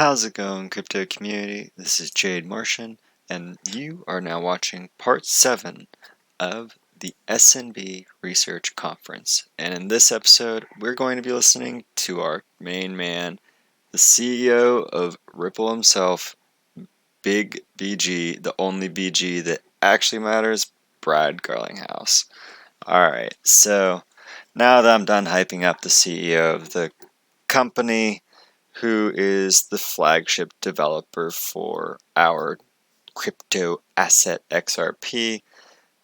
How's it going, crypto community? This is Jade Martian, and you are now watching part 7 of the SNB Research Conference. And in this episode, we're going to be listening to our main man, the CEO of Ripple himself, Big BG, the only BG that actually matters, Brad Garlinghouse. Alright, so now that I'm done hyping up the CEO of the company, who is the flagship developer for our crypto asset XRP.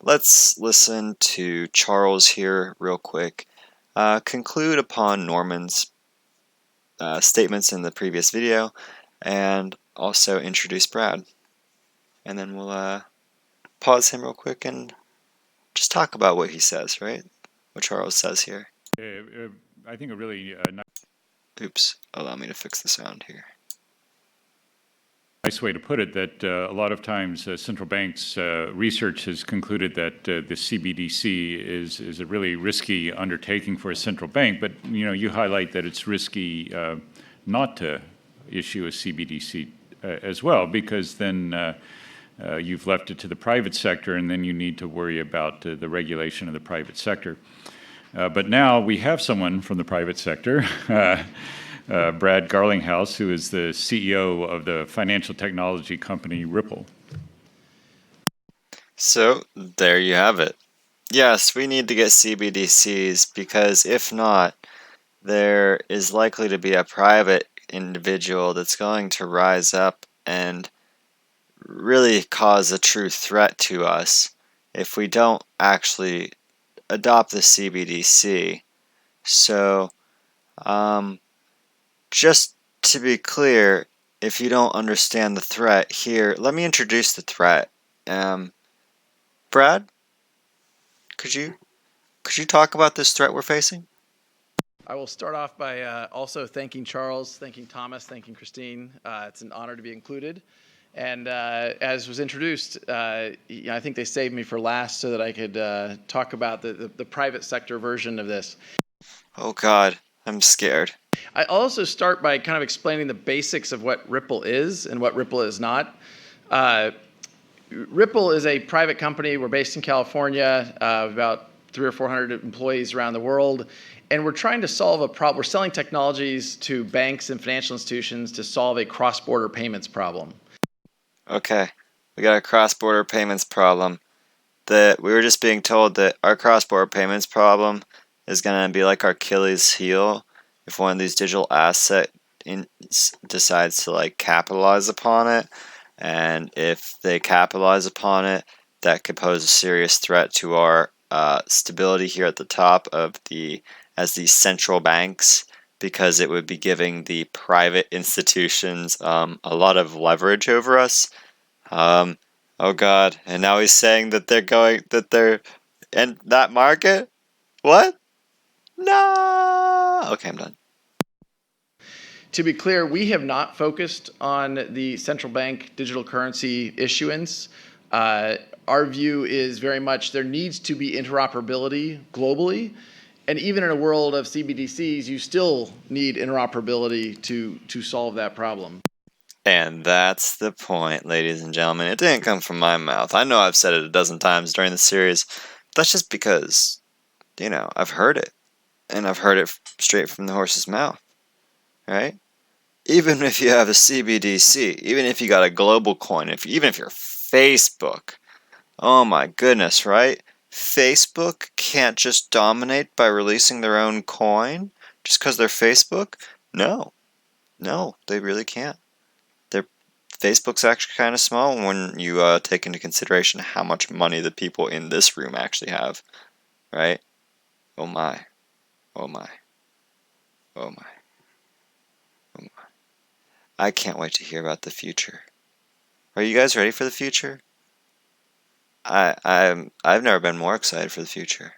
Let's listen to Charles here real quick, conclude upon Norman's statements in the previous video, and also introduce Brad. And then we'll pause him real quick and just talk about what he says, right? What Charles says here. I think a really Oops, allow me to fix the sound here. nice way to put it, that a lot of times central banks research has concluded that the CBDC is a really risky undertaking for a central bank, but you highlight that it's risky not to issue a CBDC as well, because then you've left it to the private sector, and then you need to worry about the regulation of the private sector. But now we have someone from the private sector, Brad Garlinghouse, who is the CEO of the financial technology company Ripple. So there you have it. Yes, we need to get CBDCs because if not, there is likely to be a private individual that's going to rise up and really cause a true threat to us if we don't actually adopt the CBDC. So, just to be clear, if you don't understand the threat here, let me introduce the threat. Brad, could you talk about this threat we're facing? I will start off by also thanking Charles, thanking Thomas, thanking Christine. It's an honor to be included. And as was introduced, I think they saved me for last so that I could talk about the private sector version of this. Oh God, I'm scared. I also start by kind of explaining the basics of what Ripple is and what Ripple is not. Ripple is a private company. We're based in California, about 300 or 400 employees around the world. And we're trying to solve a problem. We're selling technologies to banks and financial institutions to solve a cross-border payments problem. Okay, we got a cross-border payments problem. That we were just being told that our cross-border payments problem is going to be like our Achilles heel if one of these digital asset decides to capitalize upon it, and if they capitalize upon it, that could pose a serious threat to our stability here at the top of as these central banks, because it would be giving the private institutions a lot of leverage over us. Oh God! And now he's saying that they're in that market. What? No. Okay, I'm done. To be clear, we have not focused on the central bank digital currency issuance. Our view is very much there needs to be interoperability globally. And even in a world of CBDCs, you still need interoperability to solve that problem. And that's the point, ladies and gentlemen. It didn't come from my mouth. I know I've said it a dozen times during the series. But that's just because, I've heard it. And I've heard it straight from the horse's mouth. Right? Even if you have a CBDC, even if you got a global coin, even if you're Facebook, oh my goodness, right? Facebook can't just dominate by releasing their own coin just because they're Facebook? No, they really can't. Facebook's actually kind of small when you take into consideration how much money the people in this room actually have, right? Oh my, oh my, oh my, oh my. I can't wait to hear about the future. Are you guys ready for the future? I've never been more excited for the future.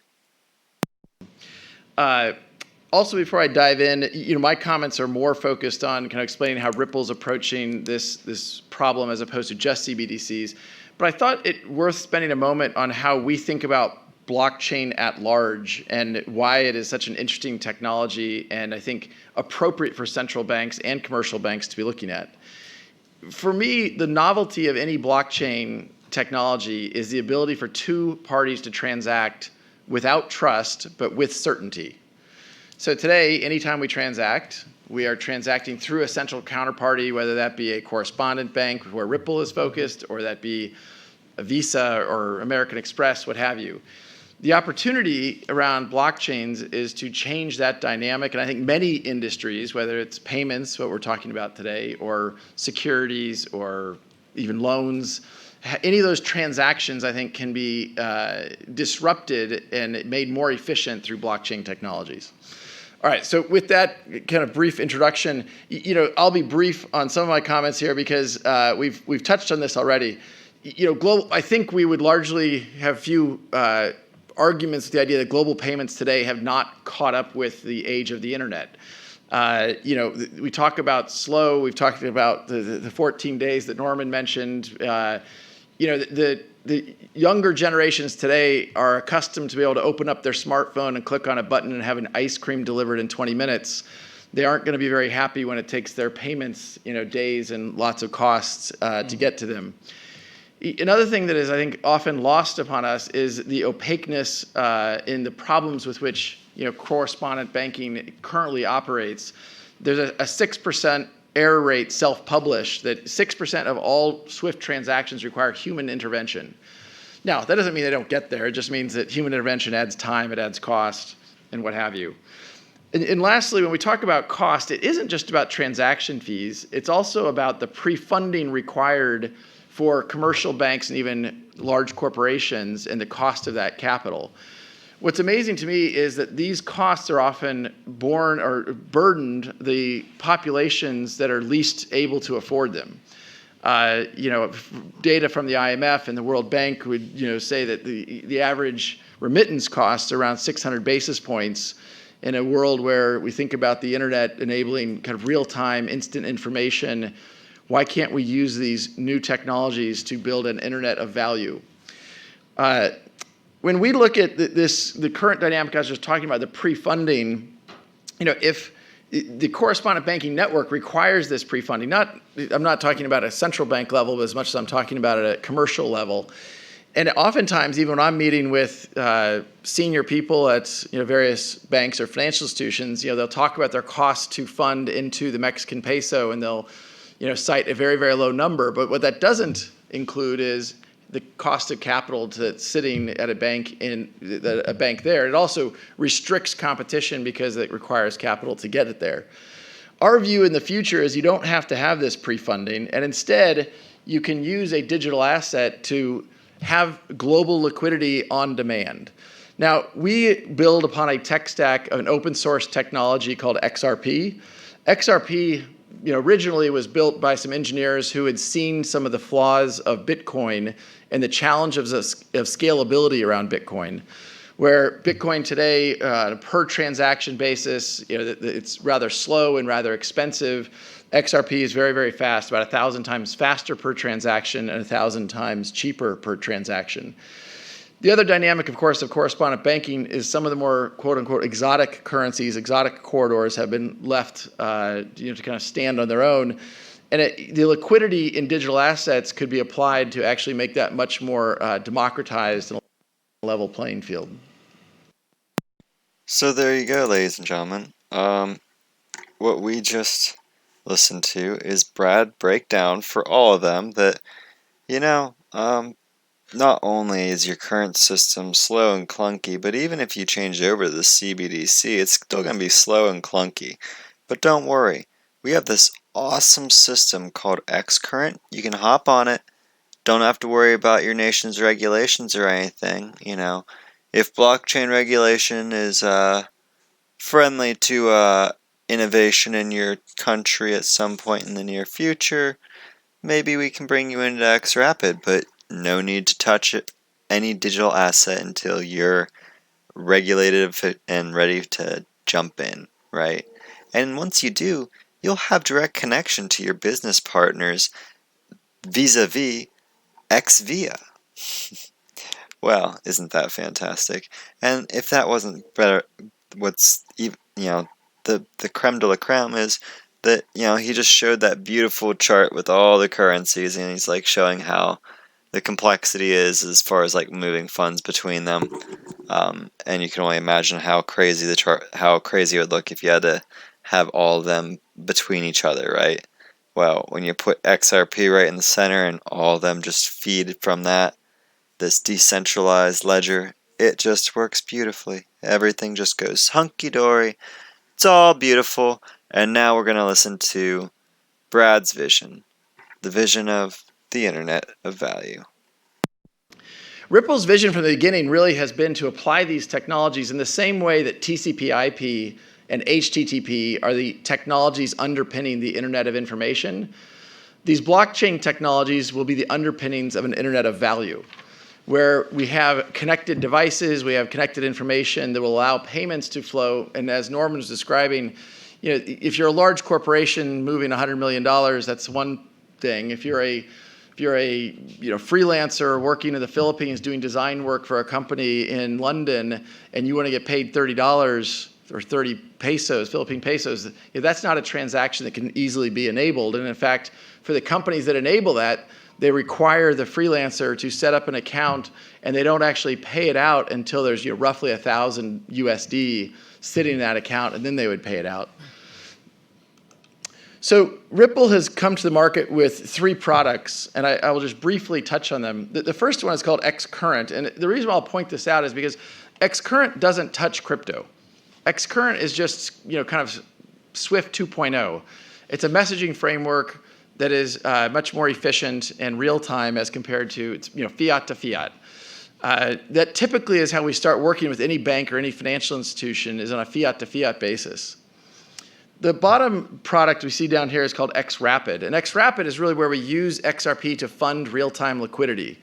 Also, before I dive in, my comments are more focused on kind of explaining how Ripple's approaching this problem as opposed to just CBDCs. But I thought it worth spending a moment on how we think about blockchain at large and why it is such an interesting technology and I think appropriate for central banks and commercial banks to be looking at. For me, the novelty of any blockchain technology is the ability for two parties to transact without trust, but with certainty. So today, anytime we transact, we are transacting through a central counterparty, whether that be a correspondent bank where Ripple is focused, or that be a Visa or American Express, what have you. The opportunity around blockchains is to change that dynamic, and I think many industries, whether it's payments, what we're talking about today, or securities, or even loans, any of those transactions, I think, can be disrupted and made more efficient through blockchain technologies. All right, so with that kind of brief introduction, I'll be brief on some of my comments here because we've touched on this already. I think we would largely have few arguments with the idea that global payments today have not caught up with the age of the internet. We talk about slow. We've talked about the 14 days that Norman mentioned. The younger generations today are accustomed to be able to open up their smartphone and click on a button and have an ice cream delivered in 20 minutes. They aren't going to be very happy when it takes their payments, days and lots of costs to get to them. Another thing that is, I think, often lost upon us is the opaqueness in the problems with which correspondent banking currently operates. There's a 6% error rate self-published that 6% of all SWIFT transactions require human intervention. Now, that doesn't mean they don't get there. It just means that human intervention adds time, it adds cost, and what have you. And lastly, when we talk about cost, it isn't just about transaction fees. It's also about the pre-funding required for commercial banks and even large corporations and the cost of that capital. What's amazing to me is that these costs are often borne or burdened the populations that are least able to afford them. Data from the IMF and the World Bank would say that the average remittance costs around 600 basis points in a world where we think about the internet enabling kind of real-time instant information. Why can't we use these new technologies to build an internet of value? When we look at the current dynamic I was just talking about, the pre-funding, if the correspondent banking network requires this pre-funding, I'm not talking about a central bank level, but as much as I'm talking about at a commercial level. And oftentimes, even when I'm meeting with senior people at various banks or financial institutions, they'll talk about their cost to fund into the Mexican peso, and they'll cite a very, very low number. But what that doesn't include is the cost of capital that's sitting at a bank there. It also restricts competition because it requires capital to get it there. Our view in the future is you don't have to have this pre-funding, and instead you can use a digital asset to have global liquidity on demand. Now, we build upon a tech stack of an open source technology called XRP. XRP originally was built by some engineers who had seen some of the flaws of Bitcoin and the challenges of scalability around Bitcoin, where Bitcoin today, on a per transaction basis, it's rather slow and rather expensive. XRP is very, very fast, about 1,000 times faster per transaction and 1,000 times cheaper per transaction. The other dynamic, of course, of correspondent banking is some of the more quote-unquote exotic currencies, exotic corridors have been left to kind of stand on their own. And the liquidity in digital assets could be applied to actually make that much more democratized and a level playing field. So there you go, ladies and gentlemen. What we just listened to is Brad break down for all of them that, not only is your current system slow and clunky, but even if you change over to the CBDC, it's still going to be slow and clunky. But don't worry, we have this awesome system called xCurrent. You can hop on it, don't have to worry about your nation's regulations or anything. If blockchain regulation is friendly to innovation in your country at some point in the near future, maybe we can bring you into xRapid, but no need to touch any digital asset until you're regulated and ready to jump in, right? And once you do, you'll have direct connection to your business partners vis-a-vis XVIA. Well, isn't that fantastic? And if that wasn't better, what's even, the creme de la creme is that, he just showed that beautiful chart with all the currencies, and he's like showing how the complexity is as far as like moving funds between them. And you can only imagine how crazy how crazy it would look if you had to have all of them between each other, right? Well, when you put XRP right in the center and all of them just feed from this decentralized ledger, it just works beautifully. Everything just goes hunky-dory. It's all beautiful. And now we're going to listen to Brad's vision, the vision of the Internet of Value. Ripple's vision from the beginning really has been to apply these technologies in the same way that TCP/IP and HTTP are the technologies underpinning the Internet of Information. These blockchain technologies will be the underpinnings of an Internet of Value, where we have connected devices, we have connected information that will allow payments to flow. And as Norman was describing, if you're a large corporation moving $100 million, that's one thing. If you're a freelancer working in the Philippines doing design work for a company in London, and you want to get paid $30 or 30 pesos, Philippine pesos, that's not a transaction that can easily be enabled. And in fact, for the companies that enable that, they require the freelancer to set up an account, and they don't actually pay it out until there's roughly 1,000 USD sitting in that account, and then they would pay it out. So Ripple has come to the market with 3 products, and I will just briefly touch on them. The first one is called XCurrent, and the reason why I'll point this out is because XCurrent doesn't touch crypto. XCurrent is just kind of Swift 2.0. It's a messaging framework that is much more efficient and real time as compared to fiat to fiat. That typically is how we start working with any bank or any financial institution, is on a fiat to fiat basis. The bottom product we see down here is called XRapid, and XRapid is really where we use XRP to fund real-time liquidity.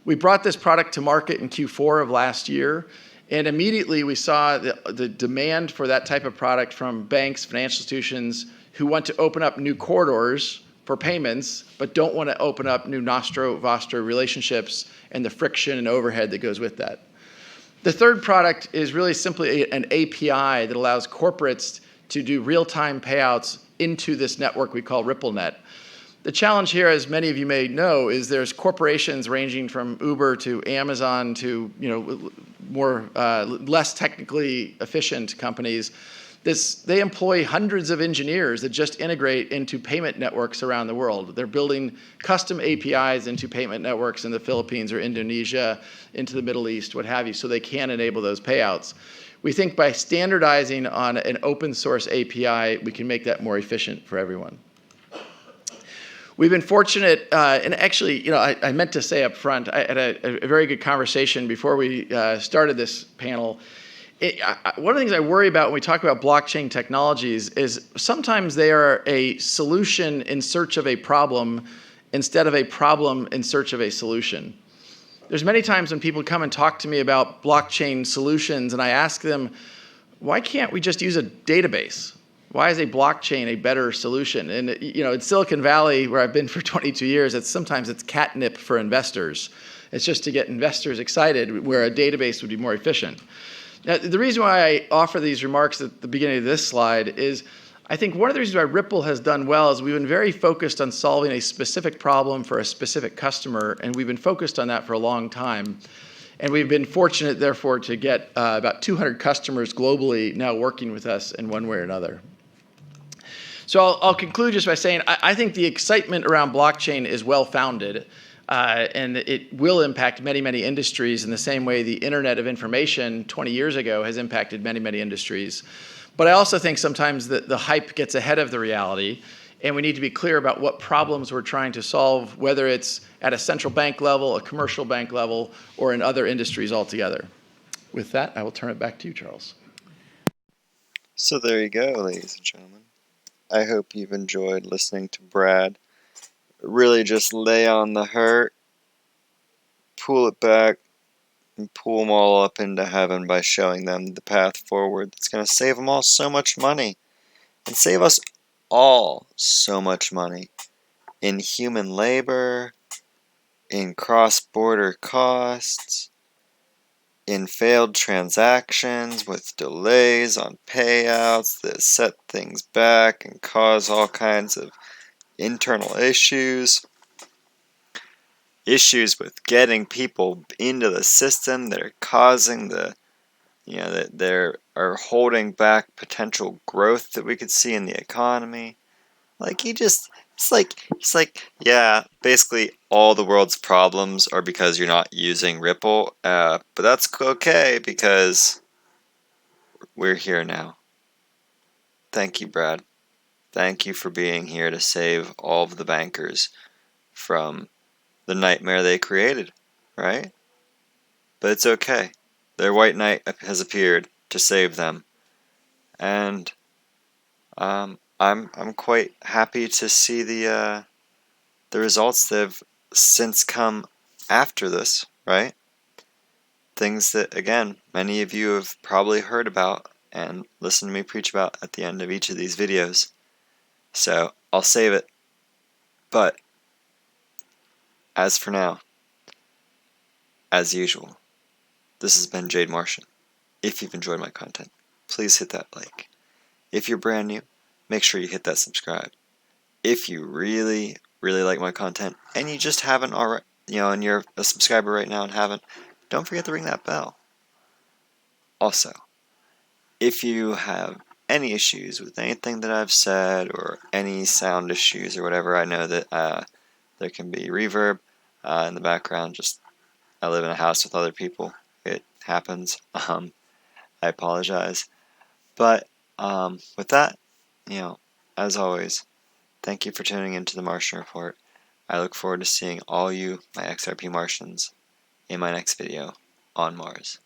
We brought this product to market in Q4 of last year, and immediately we saw the demand for that type of product from banks, financial institutions who want to open up new corridors for payments, but don't want to open up new nostro-vostro relationships and the friction and overhead that goes with that. The third product is really simply an API that allows corporates to do real-time payouts into this network we call RippleNet. The challenge here, as many of you may know, is there's corporations ranging from Uber to Amazon to less technically efficient companies. They employ hundreds of engineers that just integrate into payment networks around the world. They're building custom APIs into payment networks in the Philippines or Indonesia, into the Middle East, what have you, so they can enable those payouts. We think by standardizing on an open source API, we can make that more efficient for everyone. We've been fortunate, and actually, I meant to say up front, I had a very good conversation before we started this panel. One of the things I worry about when we talk about blockchain technologies is sometimes they are a solution in search of a problem instead of a problem in search of a solution. There's many times when people come and talk to me about blockchain solutions, and I ask them, why can't we just use a database? Why is a blockchain a better solution? And in Silicon Valley, where I've been for 22 years, sometimes it's catnip for investors. It's just to get investors excited, where a database would be more efficient. Now, the reason why I offer these remarks at the beginning of this slide is I think one of the reasons why Ripple has done well is we've been very focused on solving a specific problem for a specific customer, and we've been focused on that for a long time. And we've been fortunate, therefore, to get about 200 customers globally now working with us in one way or another. So I'll conclude just by saying I think the excitement around blockchain is well-founded, and it will impact many, many industries in the same way the Internet of Information 20 years ago has impacted many, many industries. But I also think sometimes that the hype gets ahead of the reality, and we need to be clear about what problems we're trying to solve, whether it's at a central bank level, a commercial bank level, or in other industries altogether. With that, I will turn it back to you, Charles. So there you go, ladies and gentlemen. I hope you've enjoyed listening to Brad really just lay on the hurt, pull it back, and pull them all up into heaven by showing them the path forward that's going to save them all so much money and save us all so much money in human labor, in cross-border costs, in failed transactions with delays on payouts that set things back and cause all kinds of internal issues. Issues with getting people into the system that are causing that they are holding back potential growth that we could see in the economy. Like he's like, yeah, basically all the world's problems are because you're not using Ripple. But that's okay because we're here now. Thank you, Brad. Thank you for being here to save all of the bankers from the nightmare they created, right? But it's okay. Their white knight has appeared to save them, and I'm quite happy to see the results that have since come after this, right? Things that, again, many of you have probably heard about and listened to me preach about at the end of each of these videos. So I'll save it. But as for now, as usual, this has been Jade Martian. If you've enjoyed my content, please hit that like. If you're brand new, make sure you hit that subscribe. If you really, really like my content and you just haven't already, and you're a subscriber right now and haven't, don't forget to ring that bell. Also, if you have any issues with anything that I've said or any sound issues or whatever, I know that there can be reverb in the background. Just I live in a house with other people. It happens. I apologize. But with that, as always, thank you for tuning into the Martian Report. I look forward to seeing all you, my XRP Martians, in my next video on Mars.